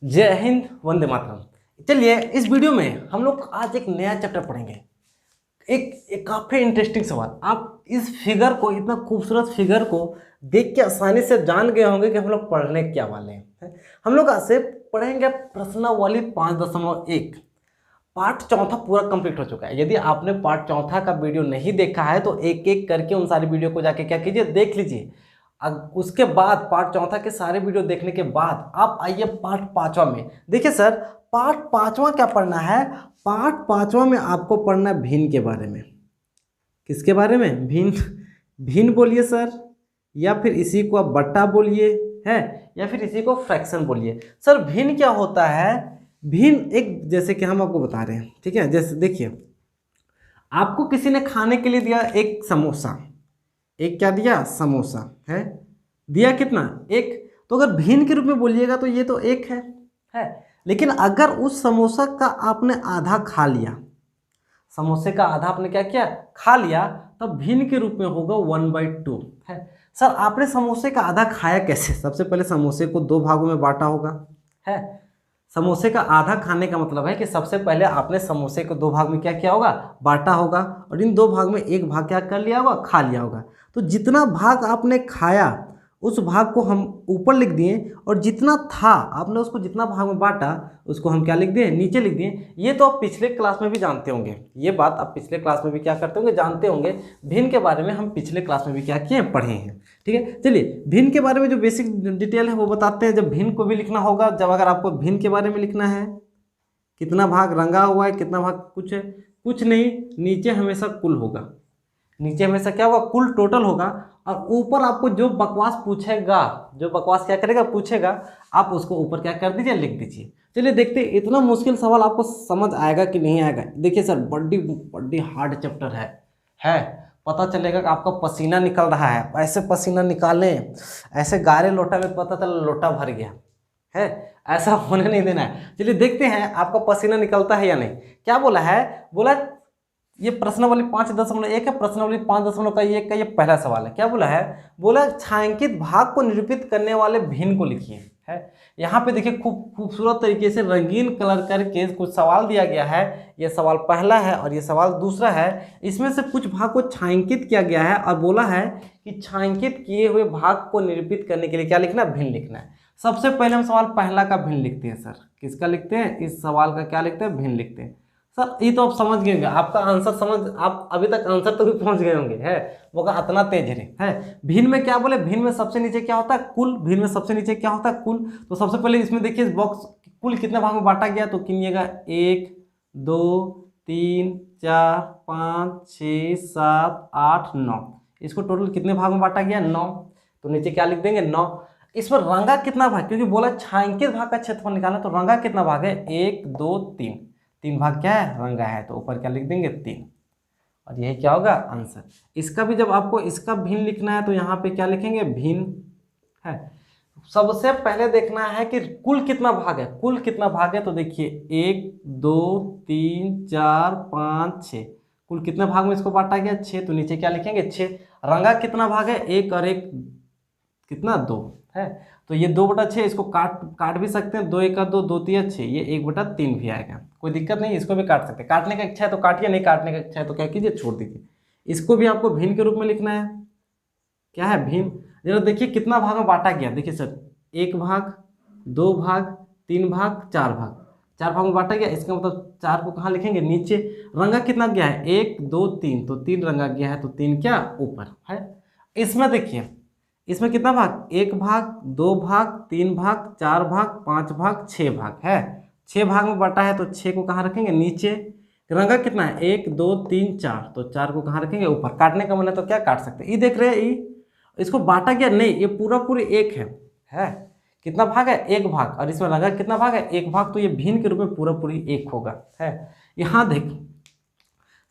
जय हिंद, वंदे मातरम। चलिए इस वीडियो में हम लोग आज एक नया चैप्टर पढ़ेंगे। एक काफ़ी इंटरेस्टिंग सवाल। आप इस फिगर को, इतना खूबसूरत फिगर को देख के आसानी से जान गए होंगे कि हम लोग पढ़ने क्या वाले हैं। हम लोग आज से पढ़ेंगे प्रश्नावली 5.1। पार्ट चौथा पूरा कंप्लीट हो चुका है। यदि आपने पार्ट चौथा का वीडियो नहीं देखा है तो एक एक करके उन सारी वीडियो को जाके क्या कीजिए, देख लीजिए। उसके बाद पार्ट चौथा के सारे वीडियो देखने के बाद आप आइए पार्ट पांचवा में। देखिए सर, पार्ट पांचवा क्या पढ़ना है? पार्ट पांचवा में आपको पढ़ना है भिन्न के बारे में। किसके बारे में? भिन्न। भिन्न बोलिए सर, या फिर इसी को आप बट्टा बोलिए, है, या फिर इसी को फ्रैक्शन बोलिए। सर भिन्न क्या होता है? भिन्न एक, जैसे कि हम आपको बता रहे हैं, ठीक है। जैसे देखिए, आपको किसी ने खाने के लिए दिया एक समोसा। एक क्या दिया? समोसा है। दिया कितना? एक। तो अगर भिन्न के रूप में बोलिएगा तो ये तो एक है। लेकिन अगर उस समोसा का आपने आधा खा लिया, समोसे का आधा आपने क्या किया? खा लिया, तब भिन्न के रूप में होगा 1/2 है। सर आपने समोसे का आधा खाया कैसे? सबसे पहले समोसे को दो भागों में बांटा होगा, है। समोसे का आधा खाने का मतलब है कि सबसे पहले आपने समोसे को दो भाग में क्या किया होगा? बांटा होगा, और इन दो भाग में एक भाग क्या कर लिया होगा? खा लिया होगा। तो जितना भाग आपने खाया उस भाग को हम ऊपर लिख दिए, और जितना था आपने उसको जितना भाग में बांटा उसको हम क्या लिख दिए? नीचे लिख दिए। ये तो आप पिछले क्लास में भी जानते होंगे, ये बात आप पिछले क्लास में भी क्या करते होंगे? जानते होंगे। भिन्न के बारे में हम पिछले क्लास में भी क्या किए? पढ़े हैं, ठीक है। चलिए भिन्न के बारे में जो बेसिक डिटेल है वो बताते हैं। जब भिन्न को भी लिखना होगा, जब अगर आपको भिन्न के बारे में लिखना है, कितना भाग रंगा हुआ है, कितना भाग कुछ है, कुछ नहीं, नीचे हमेशा कुल होगा। नीचे हमेशा क्या होगा? कुल टोटल होगा। और ऊपर आपको जो बकवास पूछेगा, जो बकवास क्या करेगा? पूछेगा, आप उसको ऊपर क्या कर दीजिए? लिख दीजिए। चलिए देखते हैं इतना मुश्किल सवाल आपको समझ आएगा कि नहीं आएगा। देखिए सर, बड़ी हार्ड चैप्टर है। पता चलेगा कि आपका पसीना निकल रहा है। ऐसे पसीना निकालें, ऐसे गारे लोटा में पता चला लोटा भर गया है। ऐसा होने नहीं देना है। चलिए देखते हैं आपका पसीना निकलता है या नहीं। क्या बोला है? बोला ये प्रश्नावली 5.1 है। प्रश्नावली 5.1 का ये पहला सवाल है। क्या बोला है? बोला छायांकित भाग को निरूपित करने वाले भिन्न को लिखिए, है। यहाँ पे देखिए खूबसूरत तरीके से रंगीन कलर करके कुछ सवाल दिया गया है। ये सवाल पहला है और ये सवाल दूसरा है। इसमें से कुछ भाग को छायांकित किया गया है और बोला है कि छायांकित किए हुए भाग को निरूपित करने के लिए क्या लिखना है? भिन्न लिखना है। सबसे पहले हम सवाल पहला का भिन्न लिखते हैं। सर किसका लिखते हैं? इस सवाल का क्या लिखते हैं? भिन्न लिखते हैं। सर ये तो आप समझ गए होंगे, आपका आंसर समझ, आप अभी तक आंसर तो भी पहुंच गए होंगे, है। वो का इतना तेज है। भिन्न में क्या बोले? भिन्न में सबसे नीचे क्या होता है? कुल। भिन्न में सबसे नीचे क्या होता है? कुल। तो सबसे पहले इसमें देखिए, इस बॉक्स कुल कितने भाग में बांटा गया, तो गिनिएगा 1 2 3 4 5 6 7 8 9। इसको टोटल कितने भाग में बांटा गया? 9। तो नीचे क्या लिख देंगे? 9। इसमें रंगा कितना भाग, क्योंकि बोला छायांकित भाग का क्षेत्रफल निकालना, तो रंगा कितना भाग है? 1 2 3। 3 भाग क्या है? रंगा है। तो ऊपर क्या लिख देंगे? 3। और यही क्या होगा? आंसर। इसका भी जब आपको इसका भिन्न लिखना है तो यहाँ पे क्या लिखेंगे? भिन्न, है। सबसे पहले देखना है कि कुल कितना भाग है। कुल कितना भाग है? तो देखिए 1 2 3 4 5 6। कुल कितने भाग में इसको बांटा गया? 6। तो नीचे क्या लिखेंगे? 6। रंगा कितना भाग है? 1 और 1 कितना? 2 है। तो ये 2/6, इसको काट भी सकते हैं। 2 1 2, 2 3 6, ये 1/3 भी आएगा। कोई दिक्कत नहीं, इसको भी काट सकते हैं। काटने का इच्छा है तो काटिए, नहीं काटने का इच्छा है तो क्या कीजिए? छोड़ दीजिए। इसको भी आपको भिन्न के रूप में लिखना है। क्या है? भिन्न। जरा देखिए कितना भाग में बांटा गया। देखिए सर, 1 भाग, 2 भाग, 3 भाग, 4 भाग। 4 भाग में बांटा गया, इसका मतलब 4 को कहाँ लिखेंगे? नीचे। रंगा कितना गया है? 1 2 3, तो 3 रंगा गया है, तो 3 क्या? ऊपर, है। इसमें देखिए, इसमें कितना भाग? 1 भाग, 2 भाग, 3 भाग, 4 भाग, 5 भाग, 6 भाग, है। 6 भाग में बांटा है, तो 6 को कहाँ रखेंगे? नीचे। रंगा कितना है? 1 2 3 4, तो 4 को कहाँ रखेंगे? ऊपर। काटने का मन है तो क्या काट सकते हैं? ये देख रहे हैं, ये इसको बांटा गया नहीं, ये पूरी 1 है। कितना भाग है? 1 भाग। और इसमें रंगा कितना भाग है? 1 भाग। तो ये भिन्न के रूप में पूरी 1 होगा, है। यहाँ देख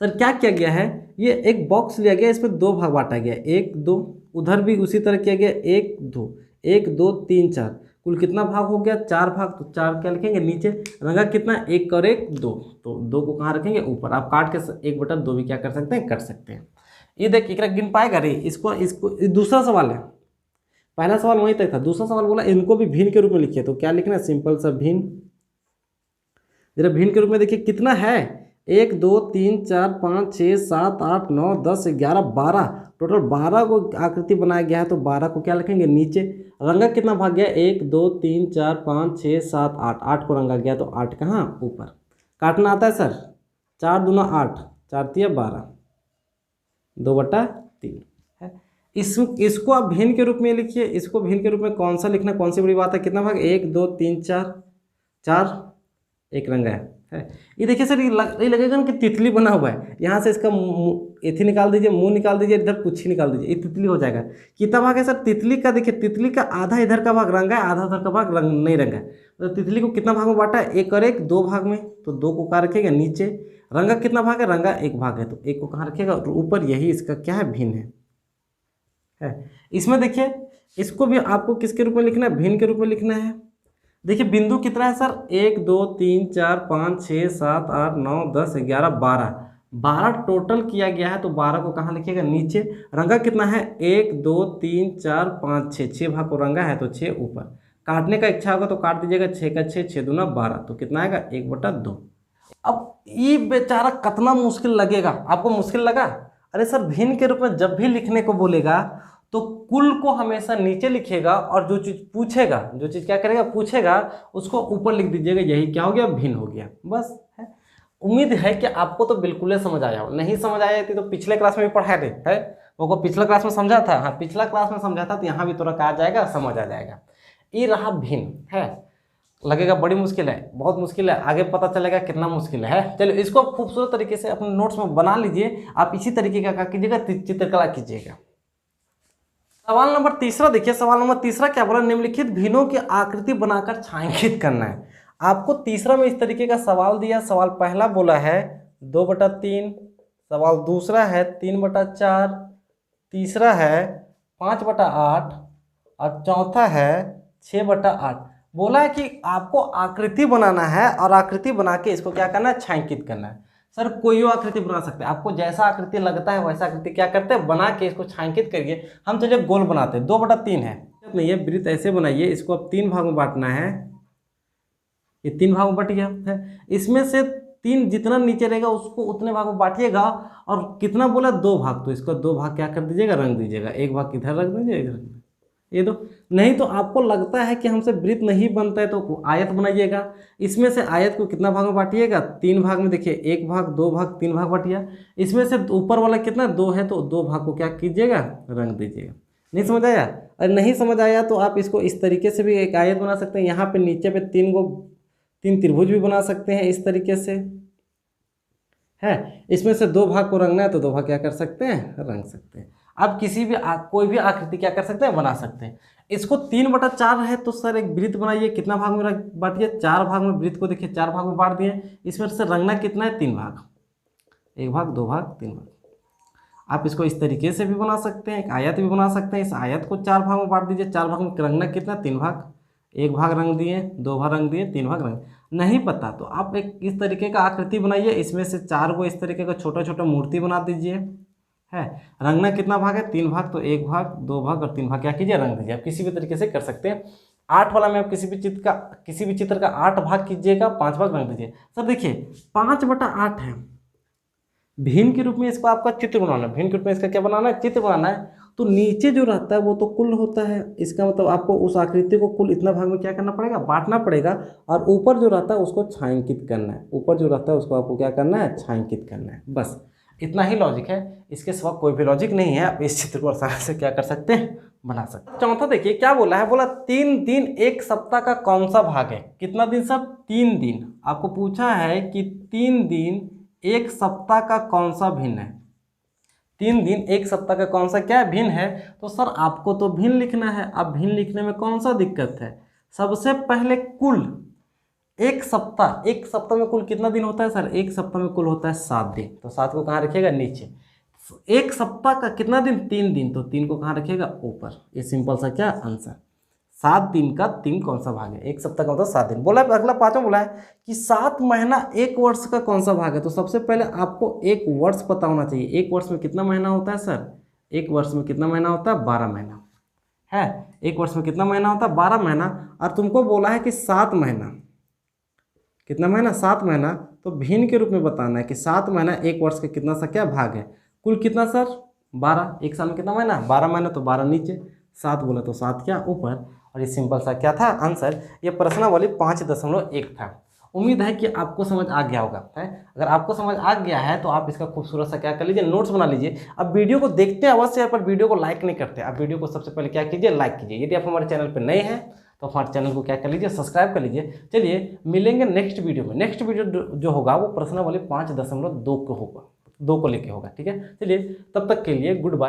सर क्या किया गया है, ये एक बॉक्स लिया गया, इसमें 2 भाग बांटा गया, 1 2। उधर भी उसी तरह किया गया, 1 2 1 2 3 4। कुल कितना भाग हो गया? 4 भाग। तो 4 क्या लिखेंगे? नीचे। रंगा कितना? 1 और 1 2, तो 2 को कहाँ रखेंगे? ऊपर। आप काट के 1/2 भी क्या कर सकते हैं? कर सकते हैं। ये देख एक गिन पाएगा रे? इसको दूसरा सवाल है। पहला सवाल वहीं तक था। दूसरा सवाल बोला इनको भी भिन्न के रूप में लिखिए, तो क्या लिखना है, सिंपल सा भिन्न। जरा भिन्न के रूप में देखिए कितना है, 1 2 3 4 5 6 7 8 9 10 11 12, टोटल 12 को आकृति बनाया गया है। तो 12 को क्या लिखेंगे नीचे। रंगा कितना भाग गया, 1 2 3 4 5 6 7 8, 8 को रंगा गया, तो 8 कहाँ ऊपर। काटना आता है सर, 4 दूना 8, 4 तिया 12, 2/3 है। इसको आप भिन्न के रूप में लिखिए। इसको भिन्न के रूप में कौन सा लिखना, कौन सी बड़ी बात है, कितना भाग, 1 2 3 4, 4 एक रंगा है। ये देखिए सर, ये लगेगा ना कि तितली बना हुआ है। यहाँ से इसका एथी निकाल दीजिए, मुंह निकाल दीजिए, इधर पुच्छी निकाल दीजिए, ये तितली हो जाएगा। कितना भाग है सर तितली का, देखिए तितली का आधा इधर का भाग रंगा है, आधा उधर का भाग रंग नहीं रंगा है। तो तितली को कितना भाग में बांटा है, 1 और 1 2 भाग में, तो 2 को कहाँ रखेगा नीचे। रंगा कितना भाग है, रंगा 1 भाग है, तो 1 को कहाँ रखेगा ऊपर। यही इसका क्या है, भिन्न है। इसमें देखिए इसको भी आपको किसके रूप में लिखना है, भिन्न के रूप में लिखना है। देखिए बिंदु कितना है सर, 1 2 3 4 5 6 7 8 9 10 11 12, 12 टोटल किया गया है। तो 12 को कहाँ लिखिएगा नीचे। रंगा कितना है, 1 2 3 4 5 6, 6 भाग को रंगा है, तो 6 ऊपर। काटने का इच्छा होगा तो काट दीजिएगा, 6 का 6, 6 दूना 12, तो कितना आएगा 1/2। अब ये बेचारा कितना मुश्किल लगेगा आपको, मुश्किल लगा। अरे सर भिन्न के रूप में जब भी लिखने को बोलेगा तो कुल को हमेशा नीचे लिखेगा, और जो चीज़ पूछेगा, जो चीज़ क्या करेगा पूछेगा, उसको ऊपर लिख दीजिएगा। यही क्या हो गया, भिन्न हो गया, बस है। उम्मीद है कि आपको तो बिल्कुल समझ आया हो। नहीं समझ आया थी तो पिछले क्लास में भी पढ़ा दे है, वो पिछला क्लास में समझा था। हाँ पिछला क्लास में समझा था, तो यहाँ भी थोड़ा आ जाएगा, समझ आ जाएगा। ये रहा भिन्न है। लगेगा बड़ी मुश्किल है, बहुत मुश्किल है, आगे पता चलेगा कितना मुश्किल है। चलो इसको खूबसूरत तरीके से अपने नोट्स में बना लीजिए। आप इसी तरीके का कीजिएगा, चित्रकला कीजिएगा। सवाल नंबर तीसरा देखिए, सवाल नंबर तीसरा क्या बोला, निम्नलिखित भिन्नों की आकृति बनाकर छायांकित करना है। आपको तीसरा में इस तरीके का सवाल दिया। सवाल पहला बोला है 2/3, सवाल दूसरा है 3/4, तीसरा है 5/8 और चौथा है 6/8। बोला है कि आपको आकृति बनाना है, और आकृति बना के इसको क्या करना है, छायांकित करना है। सर कोई आकृति बना सकते हैं, आपको जैसा आकृति लगता है वैसा आकृति क्या करते हैं, बना के इसको छायांकित करिए। हम चलिए गोल बनाते हैं। 2/3 है, नहीं ये वृत्त ऐसे बनाइए, इसको अब 3 भाग में बांटना है। ये 3 भाग में बट गया है। इसमें से 3 जितना नीचे रहेगा उसको उतने भाग में बांटिएगा। और कितना बोला, 2 भाग, तो इसको 2 भाग क्या कर दीजिएगा, रंग दीजिएगा। 1 भाग इधर रख दीजिए, इधर ये दो। नहीं तो आपको लगता है कि हमसे वृत्त नहीं बनता है तो आयत बनाइएगा। इसमें से आयत को कितना भाग में बांटिएगा, 3 भाग में। देखिए 1 भाग 2 भाग 3 भाग बांटिया। इसमें से ऊपर वाला कितना 2 है, तो 2 भाग को क्या कीजिएगा, रंग दीजिएगा। नहीं समझ आया। अरे नहीं समझ आया तो आप इसको इस तरीके से भी एक आयत बना सकते हैं। यहाँ पे नीचे पे 3 त्रिभुज भी बना सकते हैं इस तरीके से है। इसमें से 2 भाग को रंगना है तो 2 भाग क्या कर सकते हैं, रंग सकते हैं। आप किसी भी कोई भी आकृति क्या कर सकते हैं, बना सकते हैं। इसको 3/4 है तो सर एक वृत्त बनाइए। कितना भाग में बांटिए, 4 भाग में। वृत्त को देखिए 4 भाग में बांट दिए। इसमें से रंगना कितना है, 3 भाग, 1 भाग 2 भाग 3 भाग। आप इसको इस तरीके से भी बना सकते हैं, एक आयत भी बना सकते हैं। इस आयत को 4 भाग में बांट दीजिए। 4 भाग में रंगना कितना, 3 भाग। 1 भाग रंग दिए, 2 भाग रंग दिए, 3 भाग रंग। नहीं पता तो आप एक इस तरीके का आकृति बनाइए। इसमें से 4 को इस तरीके का छोटा छोटा मूर्ति बना दीजिए है। रंगना कितना भाग है, 3 भाग, तो 1 भाग 2 भाग और 3 भाग क्या कीजिए, रंग दीजिए। आप किसी भी तरीके से कर सकते हैं। 8 वाला में आप किसी भी चित्र का 8 भाग कीजिएगा, 5 भाग रंग दीजिए। सर देखिए 5/8 है, भिन्न के रूप में इसको आपका चित्र बनाना है। भिन्न के रूप में इसका क्या बनाना है, चित्र बनाना है। तो नीचे जो रहता है वो तो कुल होता है। इसका मतलब आपको उस आकृति को कुल इतना भाग में क्या करना पड़ेगा, बांटना पड़ेगा। और ऊपर जो रहता है उसको छायांकित करना है। ऊपर जो रहता है उसको आपको क्या करना है, छायांकित करना है। बस इतना ही लॉजिक है, इसके सिवा कोई भी लॉजिक नहीं है। आप इस चित्र को आसानी से क्या कर सकते हैं, बना सकते हैं। चौथा देखिए क्या बोला है, बोला 3 दिन 1 सप्ताह का कौन सा भाग है। कितना दिन सर, 3 दिन। आपको पूछा है कि 3 दिन 1 सप्ताह का कौन सा भिन्न है। 3 दिन 1 सप्ताह का कौन सा क्या भिन्न है। तो सर आपको तो भिन्न लिखना है। अब भिन्न लिखने में कौन सा दिक्कत है, सबसे पहले कुल 1 सप्ताह में कुल कितना दिन होता है सर, 1 सप्ताह में कुल होता है 7 दिन। तो 7 को कहाँ रखिएगा, नीचे। 1 सप्ताह का कितना दिन, 3 दिन, तो 3 को कहाँ रखिएगा, ऊपर। ये सिंपल सा क्या आंसर। 7 दिन का 3 कौन सा भाग है, 1 सप्ताह का मतलब 7 दिन। बोला अगला 5वां बोला है कि 7 महीना 1 वर्ष का कौन सा भाग है। तो सबसे पहले आपको 1 वर्ष पता होना चाहिए। 1 वर्ष में कितना महीना होता है सर, 1 वर्ष में कितना महीना होता है, 12 महीना है। एक वर्ष में कितना महीना होता है? 12 महीना। और तुमको बोला है कि 7 महीना, कितना महीना? 7 महीना। तो भिन्न के रूप में बताना है कि 7 महीना एक वर्ष का कितना सा क्या भाग है? कुल कितना सर? 12। एक साल में कितना महीना? 12 महीना। तो 12 नीचे, 7 बोला तो 7 क्या ऊपर। और ये सिंपल सा क्या था आंसर? ये प्रश्नावली 5.1 था। उम्मीद है कि आपको समझ आ गया होगा है। अगर आपको समझ आ गया है तो आप इसका खूबसूरत सा क्या कर लीजिए, नोट्स बना लीजिए। अब वीडियो को देखते हैं अवश्य, पर वीडियो को लाइक नहीं करते। आप वीडियो को सबसे पहले क्या कीजिए? लाइक कीजिए। यदि आप हमारे चैनल पर नए हैं तो हमारे चैनल को क्या कर लीजिए? सब्सक्राइब कर लीजिए। चलिए मिलेंगे नेक्स्ट वीडियो में। नेक्स्ट वीडियो जो होगा वो प्रश्नावली 5.2 को होगा, 2 को लेके होगा। ठीक है, चलिए तब तक के लिए गुड बाय।